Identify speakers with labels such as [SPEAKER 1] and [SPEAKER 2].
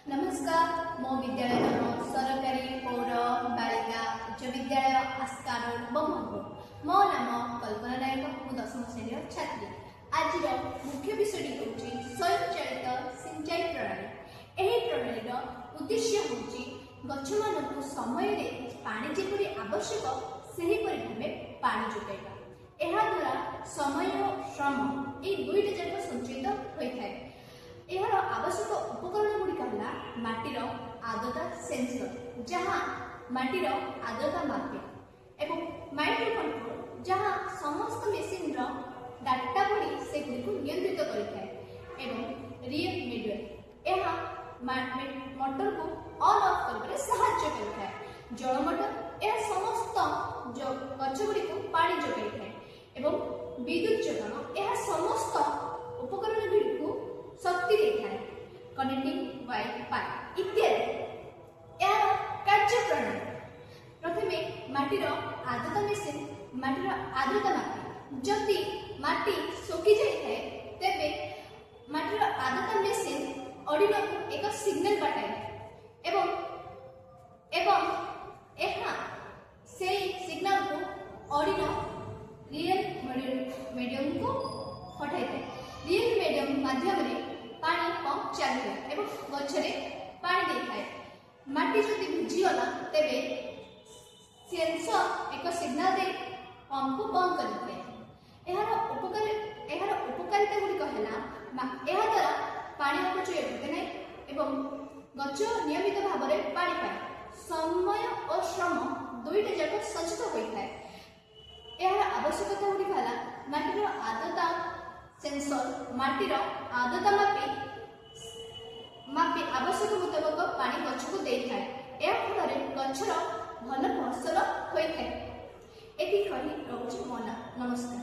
[SPEAKER 1] नमस्कार मो विद्यालय नाम सरकारी पौर बालिका उच्च विद्यालय आस्का रोड ब्रह्मपुर। मो नाम कल्पना नायक मु 10वीं श्रेणी छात्री। आज मुख्य विषय होची स्वयंचालित सिंचाई प्रणाली। एही प्रणाली उद्देश्य होची गछ मानक समय रे पानी जेपरि आवश्यक सेही परि भाबे पानी जोगाइबा। एहा द्वारा समय और श्रम ए दुईटा जाक संचित होइथाय। एहार आवश्यक उपकरण गुड़िक है माटीर आर्द्रता सेंसर जहाँ माटीर आर्द्रता मापे एवं माइक्रो कंट्रोल जहाँ समस्त मेसीन डाटा पढ़ी से नियंत्रित करें एवं रियल मीडियर यह मोटर को ऑन ऑफ कर साहाय्य करता है। जल मोटर यह समस्त गछ गुड़ी पानी जोगाई थाए एवं विद्युत जोगाण यह समस्त उपकरण गुड़ी शक्ति देता है। कनेक्टिंग वाई इत्यादि यार कार्य प्रणाली प्रथमे माटीर आर्द्रता मेसिन माटीर आर्द्रता मापे। जदि माटी सुखी जाए तेबे माटीर आर्द्रता मेसिन ऑर्डिनो एक सिग्नल पठाए एवं एवं एहा से सिग्नल को ऑर्डिनो रियल मीडियम को पठाई थे। रियल मीडियम माध्यम रे पानी पंप चलते एवं गछरे पानी देखाए। माटी जदि भिजिगला तेबे सेंसर एक सिग्नल दे पंप को बंद करते। एहार उपकारिता गुड़ी कहला एहा द्वारा पानी अपचय होते नहीं एवं गछ नियमित भाव में पानी पाए। समय और श्रम दुईटा जाक सचित होता है। एहार आवश्यकता गुड़ी कहला माटीर आर्द्रता सेंसर माटीर आर्द्रता मापी आवश्यक मुताबक पानी गछ को देता है। यह फल गछर भल फसल होता है। एति कही रहुछि। नमस्कार।